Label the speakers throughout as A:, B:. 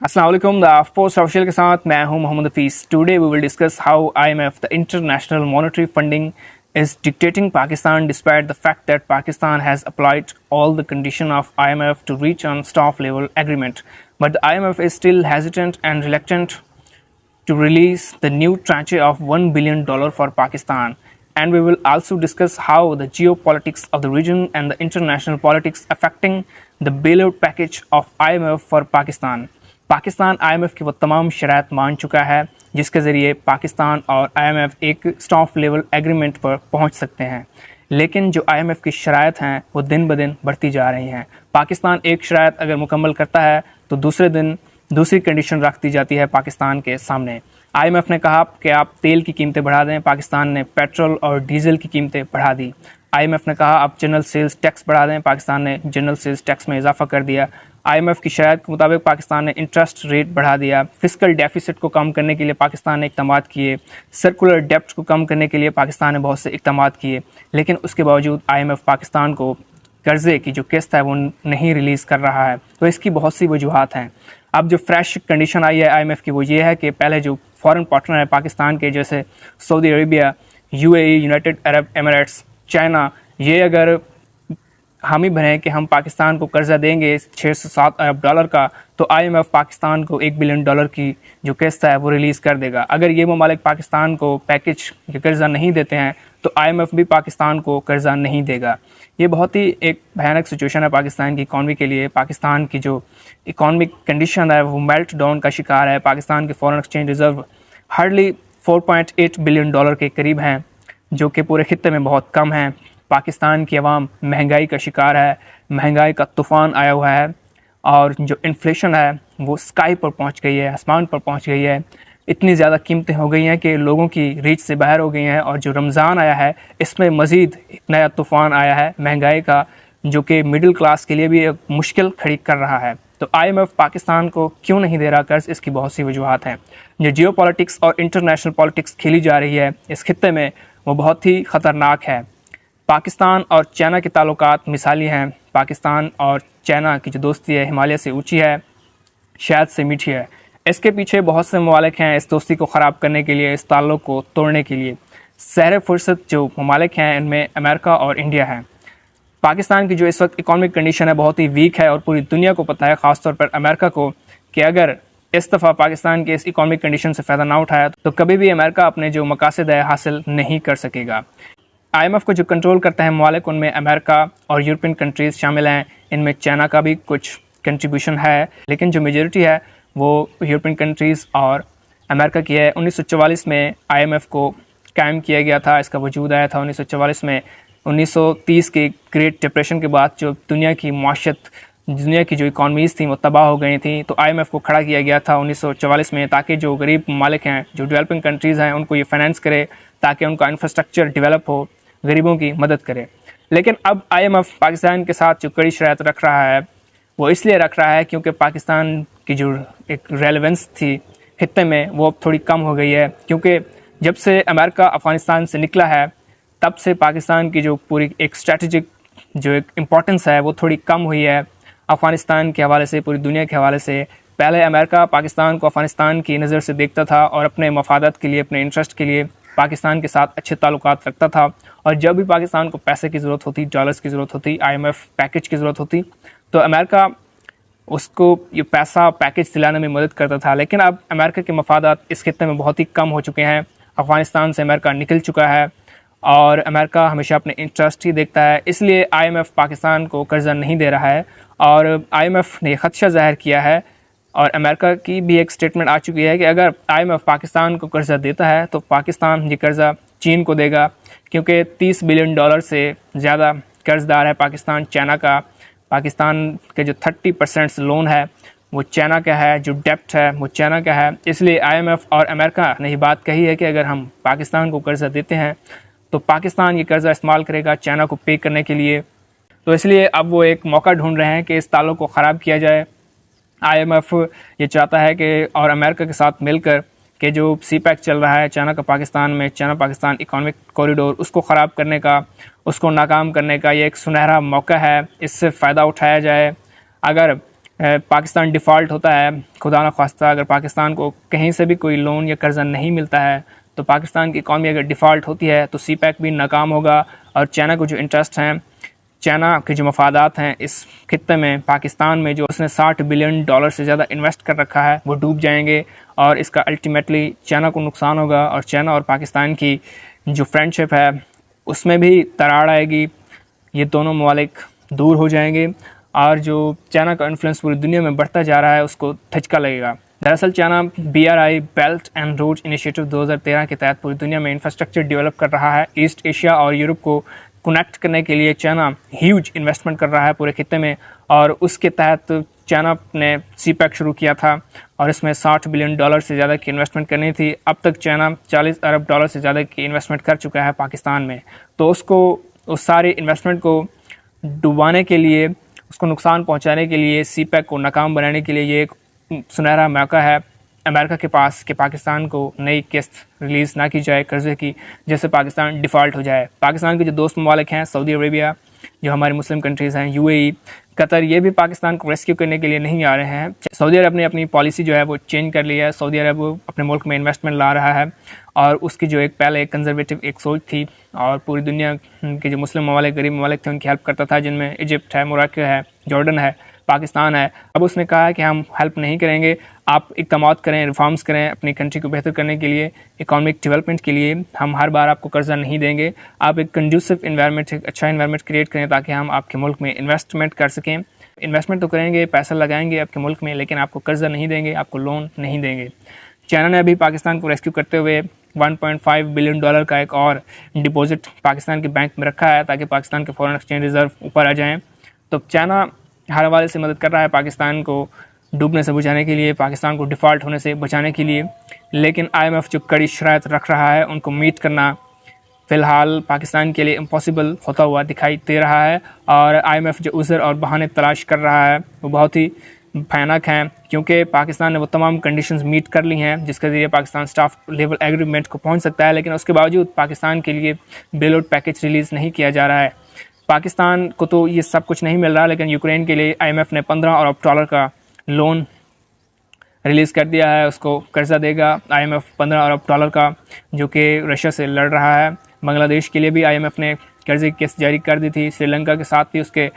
A: अस्सलाम वालेकुम। The post official के साथ मैं हूं Mohammad Hafeez. Today we will discuss how IMF, the international monetary funding, is dictating Pakistan despite the fact that Pakistan has applied all the condition of IMF to reach on staff level agreement. But the IMF is still hesitant and reluctant to release the new tranche of $1 billion for Pakistan. And we will also discuss how the geopolitics of the region and the international politics affecting the bailout package of IMF for Pakistan. Pakistan IMF की वो तमाम शराइत मान चुका है जिसके ज़रिए पाकिस्तान और IMF एक स्टाफ लेवल एग्रीमेंट पर पहुंच सकते हैं, लेकिन जो IMF की शराइत हैं वो दिन ब दिन बढ़ती जा रही हैं। पाकिस्तान एक शराइत अगर मुकम्मल करता है तो दूसरे दिन दूसरी कंडीशन रख दी जाती है पाकिस्तान के सामने। IMF ने कहा कि आप तेल की कीमतें बढ़ा दें, पाकिस्तान ने पेट्रोल और डीजल की कीमतें बढ़ा दी। IMF ने कहा आप जनरल सेल्स टैक्स बढ़ा दें, पाकिस्तान ने जनरल सेल्स टैक्स में इजाफा कर दिया। IMF की शराइत के मुताबिक पाकिस्तान ने इंटरेस्ट रेट बढ़ा दिया। फिस्कल डेफिसिट को कम करने के लिए पाकिस्तान ने इक़दामात किए, सर्कुलर डेप्ट को कम करने के लिए पाकिस्तान ने बहुत से इक़दामात किए, लेकिन उसके बावजूद IMF पाकिस्तान को कर्ज़े की जो किस्त है वो नहीं रिलीज़ कर रहा है। तो इसकी बहुत सी वजूहात हैं। अब जो फ्रेश कंडीशन आई है IMF की वो ये है कि पहले जो फॉरेन पार्टनर है पाकिस्तान के, जैसे Saudi Arabia, UAE, United Arab Emirates, China, ये अगर हामी बने कि हम पाकिस्तान को कर्जा देंगे 6 से 7 अरब डॉलर का, तो IMF पाकिस्तान को $1 बिलियन की जो किस्त है वो रिलीज़ कर देगा। अगर ये ममालिक पाकिस्तान को पैकेज के कर्जा नहीं देते हैं तो IMF भी पाकिस्तान को कर्जा नहीं देगा। ये बहुत ही एक भयानक सिचुएशन है पाकिस्तान की इकॉनमी के लिए। पाकिस्तान की जो इकॉनमिक कंडीशन है वो मेल्ट डाउन का शिकार है। पाकिस्तान के foreign exchange reserve hardly $4.8 billion के करीब हैं, जो कि पूरे खित्ते में बहुत कम हैं। पाकिस्तान की आवाम महंगाई का शिकार है, महंगाई का तूफ़ान आया हुआ है और जो इन्फ्लेशन है वो स्काई पर पहुंच गई है, आसमान पर पहुंच गई है। इतनी ज़्यादा कीमतें हो गई हैं कि लोगों की रीच से बाहर हो गई हैं। और जो रमज़ान आया है इसमें मज़ीद एक नया तूफ़ान आया है महंगाई का, जो कि मिडिल क्लास के लिए भी एक मुश्किल खड़ी कर रहा है। तो IMF पाकिस्तान को क्यों नहीं दे रहा कर्ज, इसकी बहुत सी वजूहात हैं। जो जियो पॉलिटिक्स और इंटरनेशनल पॉलिटिक्स खेली जा रही है इस खित्ते में वो बहुत ही ख़तरनाक है। पाकिस्तान और चाइना के ताल्लुकात मिसाली हैं। पाकिस्तान और चाइना की जो दोस्ती है हिमालय से ऊंची है, शायद से मीठी है। इसके पीछे बहुत से ममालिक हैं इस दोस्ती को ख़राब करने के लिए, इस ताल्लुक़ को तोड़ने के लिए। सहर फुर्सत जो ममालिक हैं इनमें अमेरिका और इंडिया हैं। पाकिस्तान की जो इस वक्त इकॉनमिक कंडीशन है बहुत ही वीक है और पूरी दुनिया को पता है, ख़ासतौर पर अमेरिका को, कि अगर इस दफ़ा पाकिस्तान के इस इकॉनमिक कंडीशन से फ़ायदा ना उठाया तो कभी भी अमेरिका अपने जो मकासद है हासिल नहीं कर सकेगा। IMF को जो कंट्रोल करता है ममालिक, उनमें अमेरिका और यूरोपियन कंट्रीज़ शामिल हैं। इनमें चाइना का भी कुछ कंट्रीब्यूशन है, लेकिन जो मेजॉरिटी है वो यूरोपियन कंट्रीज़ और अमेरिका की है। 1944 में IMF को कायम किया गया था, इसका वजूद आया था 1944 में। 1930 के ग्रेट डिप्रेशन के बाद जो दुनिया की माशत, दुनिया की जो इकॉनमीज़ थी वो तबाह हो गई थी, तो IMF को खड़ा किया गया था 1944 में, ताकि जो गरीब ममालिक हैं, जो डेवलपिंग कंट्रीज़ हैं, उनको ये फाइनेंस करे ताकि उनका इंफ्रास्ट्रक्चर डेवलप हो, गरीबों की मदद करे। लेकिन अब IMF पाकिस्तान के साथ जो कड़ी शराइत रख रहा है वो इसलिए रख रहा है क्योंकि पाकिस्तान की जो एक रेलेवेंस थी खित्ते में वो अब थोड़ी कम हो गई है। क्योंकि जब से अमेरिका अफ़गानिस्तान से निकला है तब से पाकिस्तान की जो पूरी एक स्ट्रेटजिक जो एक इम्पोर्टेंस है वो थोड़ी कम हुई है अफ़गानिस्तान के हवाले से, पूरी दुनिया के हवाले से। पहले अमेरिका पाकिस्तान को अफ़गानिस्तान की नज़र से देखता था और अपने मफादत के लिए, अपने इंटरेस्ट के लिए पाकिस्तान के साथ अच्छे ताल्लुकात रखता था। और जब भी पाकिस्तान को पैसे की ज़रूरत होती, डॉलर्स की ज़रूरत होती, IMF पैकेज की ज़रूरत होती, तो अमेरिका उसको ये पैसा पैकेज दिलाने में मदद करता था। लेकिन अब अमेरिका के मफादात इस खित्ते में बहुत ही कम हो चुके हैं। अफ़गानिस्तान से अमेरिका निकल चुका है और अमेरिका हमेशा अपने इंटरेस्ट ही देखता है। इसलिए IMF पाकिस्तान को कर्जा नहीं दे रहा है और IMF ने खदशा ज़ाहिर किया है और अमेरिका की भी एक स्टेटमेंट आ चुकी है कि अगर IMF पाकिस्तान को कर्जा देता है तो पाकिस्तान ये कर्जा चीन को देगा, क्योंकि $30 बिलियन से ज़्यादा कर्जदार है पाकिस्तान चाइना का। पाकिस्तान के जो 30% लोन है वो चाइना का है, जो डेप्ट है वो चाइना का है। इसलिए IMF और अमेरिका ने ये बात कही है कि अगर हम पाकिस्तान को कर्जा देते हैं तो पाकिस्तान ये कर्जा इस्तेमाल करेगा चाइना को पे करने के लिए। तो इसलिए अब वो एक मौका ढूंढ रहे हैं कि इस ताल्लुक़ को ख़राब किया जाए। IMF ये चाहता है कि और अमेरिका के साथ मिलकर कि जो CPEC चल रहा है चाइना का पाकिस्तान में, चाइना पाकिस्तान इकोनॉमिक कॉरिडोर, उसको ख़राब करने का, उसको नाकाम करने का ये एक सुनहरा मौका है। इससे फ़ायदा उठाया जाए। अगर पाकिस्तान डिफ़ॉल्ट होता है, खुदा न ख्वास्ता अगर पाकिस्तान को कहीं से भी कोई लोन या कर्ज़ा नहीं मिलता है तो पाकिस्तान की इकॉनमी अगर डिफ़ॉल्ट होती है तो सी पैक भी नाकाम होगा और चाइना को जो इंटरेस्ट हैं, चाइना के जो मफादात हैं इस खित्ते में, पाकिस्तान में जो उसने $60 बिलियन से ज़्यादा इन्वेस्ट कर रखा है, वो डूब जाएंगे और इसका अल्टीमेटली चाइना को नुकसान होगा और चाइना और पाकिस्तान की जो फ्रेंडशिप है उसमें भी दरार आएगी। ये दोनों ममालिक दूर हो जाएंगे और जो चाइना का इन्फ्लुएंस पूरी दुनिया में बढ़ता जा रहा है उसको धचका लगेगा। दरअसल China BRI belt and road initiative 2013 के तहत पूरी दुनिया में इंफ्रास्ट्रक्चर डेवलप कर रहा है। ईस्ट एशिया और यूरोप को कनेक्ट करने के लिए चाइना ह्यूज इन्वेस्टमेंट कर रहा है पूरे खित्ते में और उसके तहत चाइना ने सी पैक शुरू किया था और इसमें $60 बिलियन से ज़्यादा की इन्वेस्टमेंट करनी थी। अब तक चाइना $40 अरब से ज़्यादा की इन्वेस्टमेंट कर चुका है पाकिस्तान में। तो उसको उस सारी इन्वेस्टमेंट को डुबाने के लिए, उसको नुकसान पहुंचाने के लिए, सी पैक को नाकाम बनाने के लिए ये एक सुनहरा मौका है अमेरिका के पास कि पाकिस्तान को नई किस्त रिलीज़ ना की जाए कर्जे की, जैसे पाकिस्तान डिफ़ॉल्ट हो जाए। पाकिस्तान के जो दोस्त ममालिक हैं, सऊदी अरेबिया, जो हमारी मुस्लिम कंट्रीज़ हैं, UAE, कतर, ये भी पाकिस्तान को रेस्क्यू करने के लिए नहीं आ रहे हैं। सऊदी अरब ने अपनी पॉलिसी जो है वो चेंज कर ली है। सऊदी अरब अपने मुल्क में इन्वेस्टमेंट ला रहा है और उसकी जो एक पहले एक कंजर्वेटिव एक सोच थी और पूरी दुनिया के जो मुस्लिम ममालिक, गरीब ममालिक थे, उनकी हेल्प करता था, जिनमें इजिप्ट है, मोरक्को है, जॉर्डन है, पाकिस्तान है। अब उसने कहा है कि हम हेल्प नहीं करेंगे, आप इक़दाम करें, रिफॉर्म्स करें अपनी कंट्री को बेहतर करने के लिए, इकॉनमिक डेवलपमेंट के लिए। हम हर बार आपको कर्जा नहीं देंगे, आप एक कंड्यूसिव इन्वायरमेंट, एक अच्छा इन्वायरमेंट क्रिएट करें ताकि हम आपके मुल्क में इन्वेस्टमेंट कर सकें। इन्वेस्टमेंट तो करेंगे, पैसा लगाएंगे आपके मुल्क में, लेकिन आपको कर्जा नहीं देंगे, आपको लोन नहीं देंगे। चाइना ने अभी पाकिस्तान को रेस्क्यू करते हुए $1.5 बिलियन का एक और डिपॉजिट पाकिस्तान के बैंक में रखा है ताकि पाकिस्तान के फॉरेन एक्सचेंज रिजर्व ऊपर आ जाएं। तो चाइना हर हवाले से मदद कर रहा है पाकिस्तान को डूबने से बचाने के लिए, पाकिस्तान को डिफ़ॉल्ट होने से बचाने के लिए, लेकिन IMF जो कड़ी शराइत रख रहा है उनको मीट करना फ़िलहाल पाकिस्तान के लिए इम्पॉसिबल होता हुआ दिखाई दे रहा है और IMF जो उज़र और बहाने तलाश कर रहा है वो बहुत ही भयानक हैं, क्योंकि पाकिस्तान ने वो तमाम कंडीशंस मीट कर ली हैं जिसके ज़रिए पाकिस्तान स्टाफ लेवल एग्रीमेंट को पहुंच सकता है, लेकिन उसके बावजूद पाकिस्तान के लिए बेल आउट पैकेज रिलीज़ नहीं किया जा रहा है। पाकिस्तान को तो ये सब कुछ नहीं मिल रहा, लेकिन यूक्रेन के लिए IMF ने $15 अरब का लोन रिलीज़ कर दिया है, उसको कर्जा देगा IMF $15 अरब का, जो कि रशिया से लड़ रहा है। बांग्लादेश के लिए भी IMF ने कर्जे की किस्त जारी कर दी थी, श्रीलंका के साथ भी उसके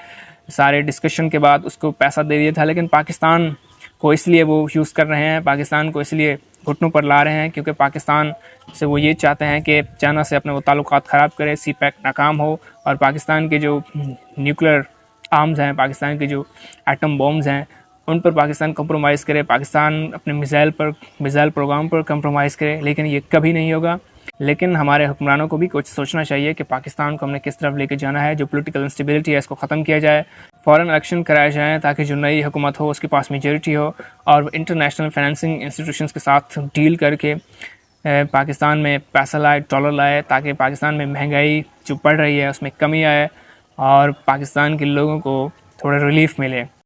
A: सारे डिस्कशन के बाद उसको पैसा दे दिया था, लेकिन पाकिस्तान को इसलिए वो यूज़ कर रहे हैं, पाकिस्तान को इसलिए घुटनों पर ला रहे हैं क्योंकि पाकिस्तान से वो ये चाहते हैं कि चाइना से अपने वो ताल्लुकात ख़राब करे, सी पैक नाकाम हो और पाकिस्तान के जो न्यूक्लियर आर्म्स हैं, पाकिस्तान के जो एटम बॉम्ब्स हैं, उन पर पाकिस्तान कंप्रोमाइज़ करे, पाकिस्तान अपने मिसाइल प्रोग्राम पर कंप्रोमाइज़ करे, लेकिन ये कभी नहीं होगा। लेकिन हमारे हुक्मरानों को भी कुछ सोचना चाहिए कि पाकिस्तान को हमने किस तरफ लेके जाना है। जो पॉलिटिकल इंस्टेबिलिटी है इसको ख़त्म किया जाए, फॉरेन इलेक्शन कराए जाएँ ताकि जो नई हुकूमत हो उसके पास मेजॉरिटी हो और इंटरनेशनल फाइनेंसिंग इंस्टीट्यूशंस के साथ डील करके पाकिस्तान में पैसा लाए, डॉलर लाए, ताकि पाकिस्तान में महंगाई जो बढ़ रही है उसमें कमी आए और पाकिस्तान के लोगों को थोड़ा रिलीफ मिले।